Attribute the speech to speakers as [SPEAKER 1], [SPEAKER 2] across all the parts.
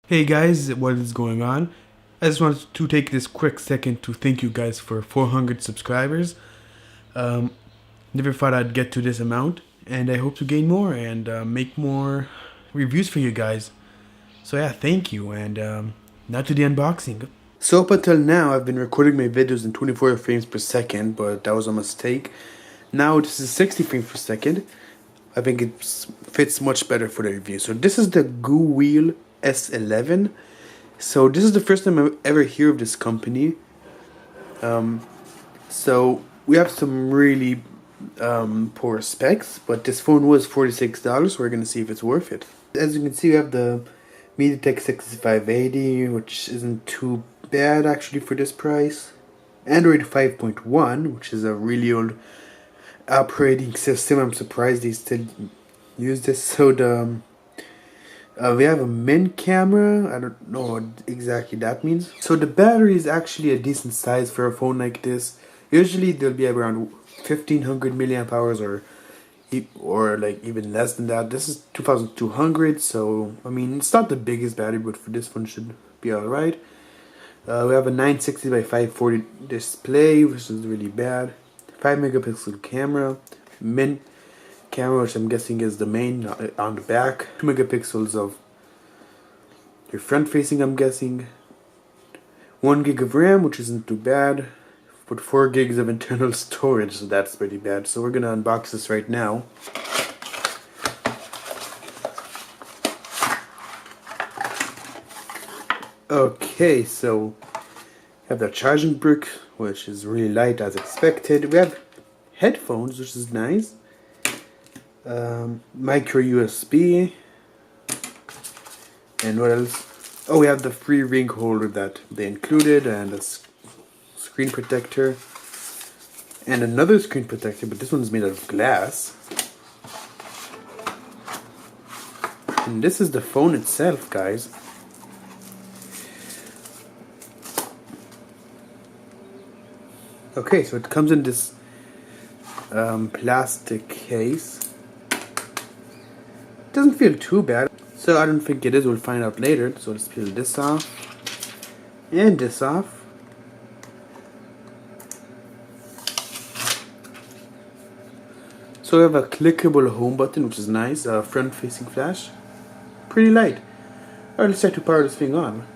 [SPEAKER 1] Hey guys, what is going on? I just wanted to take this quick second to thank you guys for 400 subscribers. Um, Never thought I'd get to this amount, and I hope to gain more and make more reviews for you guys. So yeah, thank you, and now to the unboxing. So up until now, I've been recording my videos in 24 frames per second, but that was a mistake. Now this is 60 frames per second. I think it fits much better for the review. So this is the Gooweel S11. So this is the first time I ever hear of this company. So we have some really poor specs, but this phone was $46. So we're gonna see if it's worth it. As you can see, we have the MediaTek 6580, which isn't too bad actually for this price. Android 5.1, which is a really old operating system. I'm surprised they still use this. So we have a min camera. I don't know what exactly that means. So the battery is actually a decent size for a phone like this. Usually they'll be around 1500 milliamp hours or like even less than that. This is 2200, so I mean it's not the biggest battery, but for this one should be alright. We have a 960 by 540 display, which is really bad. 5 megapixel camera, min camera, which I'm guessing is the main on the back. 2 megapixels of your front facing, I'm guessing. 1 gig of RAM, which isn't too bad, but 4 gigs of internal storage, so that's pretty bad. So we're gonna unbox this right now. Okay, so we have the charging brick, which is really light as expected. We have headphones, which is nice. Micro USB. And what else? Oh, we have the free ring holder that they included, and a screen protector. And another screen protector, but this one's made out of glass. And this is the phone itself, guys. Okay, so it comes in this plastic case. It doesn't feel too bad, so I don't think it is. We'll find out later. So let's peel this off and this off. So we have a clickable home button, which is nice. Front-facing flash, pretty light. Alright, let's try to power this thing on.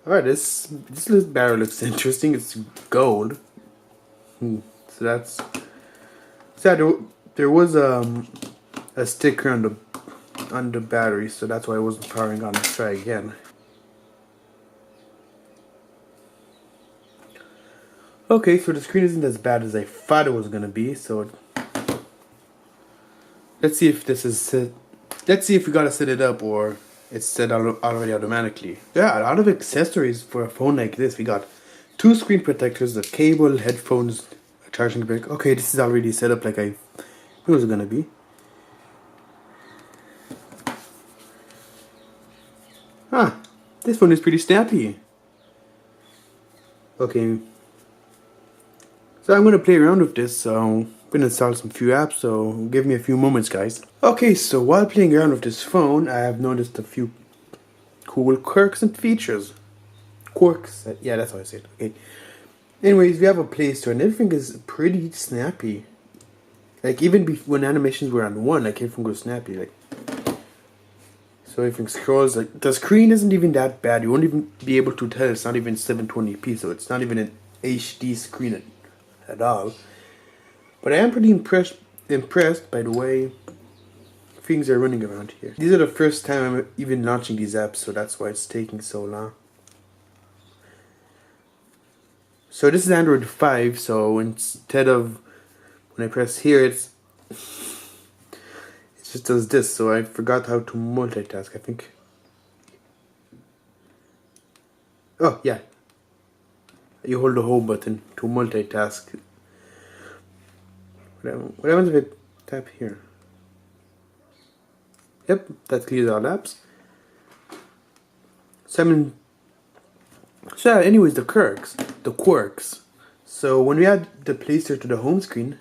[SPEAKER 1] Alright, this little barrel looks interesting. It's gold. So that's there was a sticker on the battery, so that's why I wasn't powering on. Let's try again. Okay, so the screen isn't as bad as I thought it was gonna be. So let's see if this is set. Let's see if we gotta set it up or it's set already automatically. Yeah, a lot of accessories for a phone like this. We got 2 screen protectors, a cable, headphones, a charging brick. Okay, this is already set up like I knew it was gonna be. Huh, this one is pretty snappy. Okay, so I'm gonna play around with this. So I'm gonna install some few apps, so give me a few moments, guys. Okay, so while playing around with this phone, I have noticed a few cool quirks and features. Quirks, yeah, that's how I say it. Okay. Anyways, we have a Play Store, and everything is pretty snappy. Like even when animations were on 1, like everything goes snappy. Like so, everything scrolls. Like the screen isn't even that bad. You won't even be able to tell it's not even 720p, so it's not even an HD screen at all. But I am pretty impressed by the way things are running around here. These are the first time I'm even launching these apps, so that's why it's taking so long. So this is Android 5, so instead of when I press here, it just does this. So I forgot how to multitask, I think. Oh, yeah. You hold the home button to multitask. What happens if I tap here? Yep, that clears all apps. So anyways, the quirks. So when we add the Play Store to the home screen,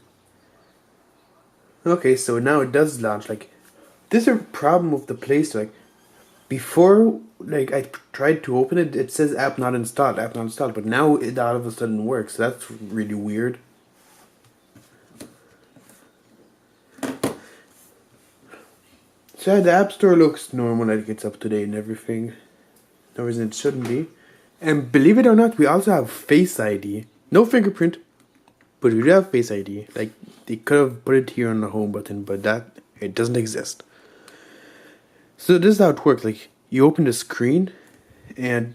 [SPEAKER 1] okay, so now it does launch. Like, this is a problem with the Play Store. Like, Before, like, I tried to open it, it says app not installed, but now it all of a sudden works. So that's really weird. So yeah, the App Store looks normal, like it's up to date and everything. No reason it shouldn't be. And believe it or not, we also have Face ID. No fingerprint, but we do have Face ID. Like, they could have put it here on the home button, but it doesn't exist. So this is how it works. Like, you open the screen, and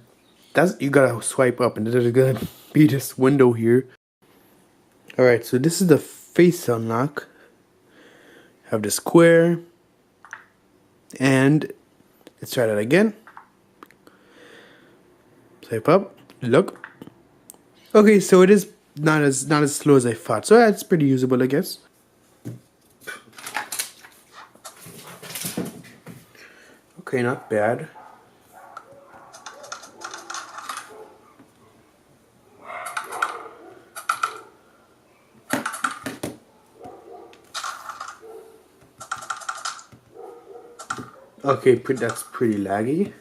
[SPEAKER 1] you gotta swipe up, and there's gonna be this window here. Alright, so this is the face unlock. Have the square, and let's try that again. Swipe up, look. Okay, so it is not as slow as I thought. So that's pretty usable, I guess. Okay, not bad. Okay, that's pretty laggy.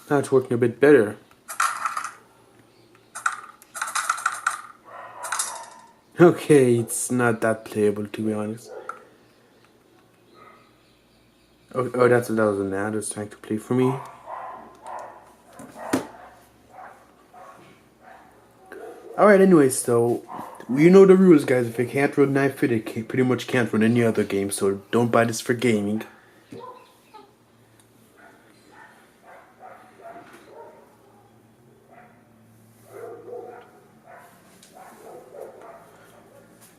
[SPEAKER 1] Now it's working a bit better. Okay, it's not that playable, to be honest. Oh, that was an ad that's trying to play for me. Alright, anyways, so you know the rules, guys. If it can't run Knife Fit, it pretty much can't run any other game, so don't buy this for gaming.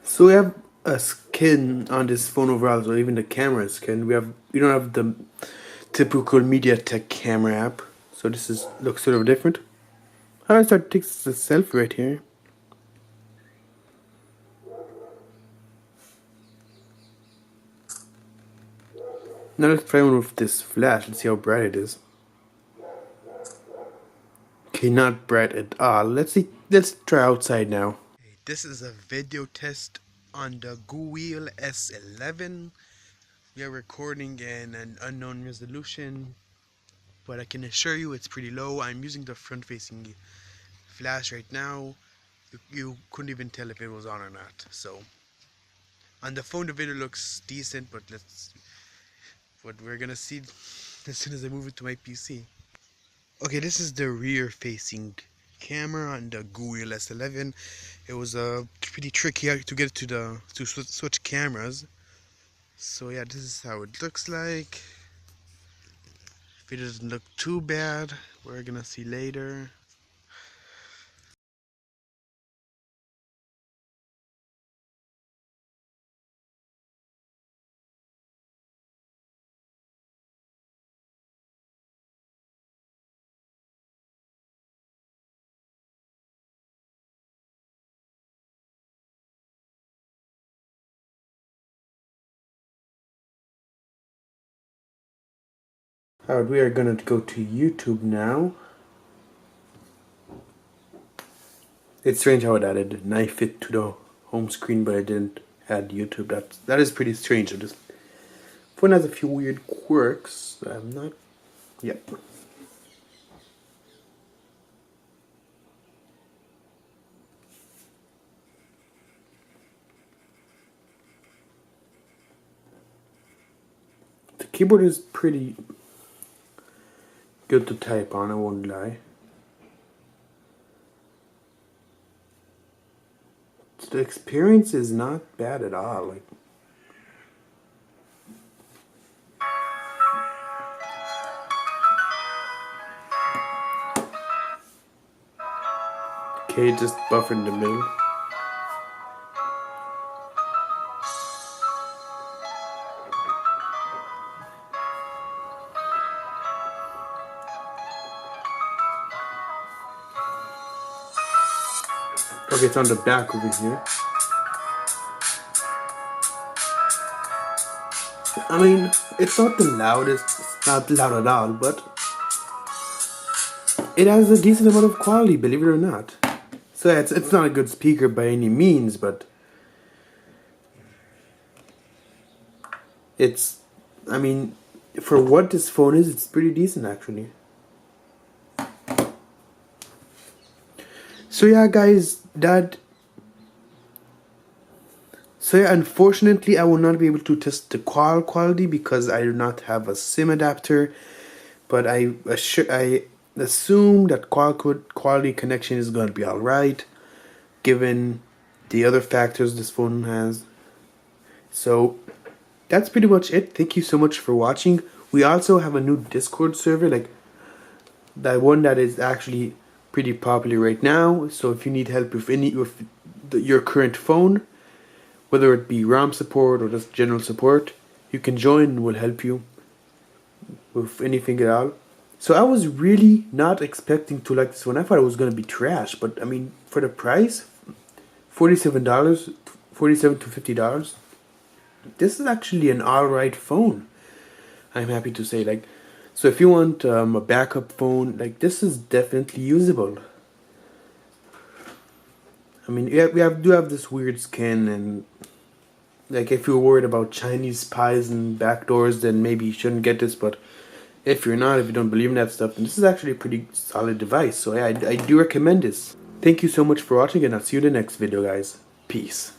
[SPEAKER 1] So we have a skin on this phone overall, so even the camera skin. We don't have the typical MediaTek camera app, so this looks sort of different. I'll start to take a selfie right here. Now let's try one with this flash. Let's see how bright it is. Okay, not bright at all. Let's see. Let's try outside now. This is a video test on the Gooweel S11. We are recording in an unknown resolution, but I can assure you it's pretty low. I'm using the front-facing flash right now. You couldn't even tell if it was on or not. So on the phone the video looks decent, but we're gonna see as soon as I move it to my PC. Okay, this is the rear-facing camera on the Gooweel S11. It was pretty tricky to get to switch cameras. So yeah, this is how it looks like. If it doesn't look too bad, we're gonna see later. Alright, we are gonna go to YouTube now. It's strange how it added Knife Fit to the home screen, but I didn't add YouTube. That is pretty strange. This phone has a few weird quirks. I'm not. Yep. The keyboard is pretty good to type on, I won't lie. The experience is not bad at all. Like, okay, just buffer in the middle. Okay, it's on the back over here. I mean, it's not the loudest, it's not loud at all, but it has a decent amount of quality, believe it or not. So yeah, it's not a good speaker by any means, but it's, I mean, for what this phone is, it's pretty decent actually. So yeah, guys, unfortunately I will not be able to test the quality because I do not have a SIM adapter, but I assume that quality connection is going to be alright, given the other factors this phone has. So that's pretty much it. Thank you so much for watching. We also have a new Discord server, like that one that is actually pretty popular right now. So if you need help with your current phone, whether it be ROM support or just general support, you can join and we'll help you with anything at all. So I was really not expecting to like this one. I thought it was gonna be trash, but I mean, for the price, $47, $47 to $50, this is actually an alright phone. I'm happy to say, like, so if you want a backup phone, like, this is definitely usable. I mean, do have this weird skin, and like, if you're worried about Chinese spies and backdoors, then maybe you shouldn't get this. But if you're not, if you don't believe in that stuff, then this is actually a pretty solid device. So yeah, I do recommend this. Thank you so much for watching, and I'll see you in the next video, guys. Peace.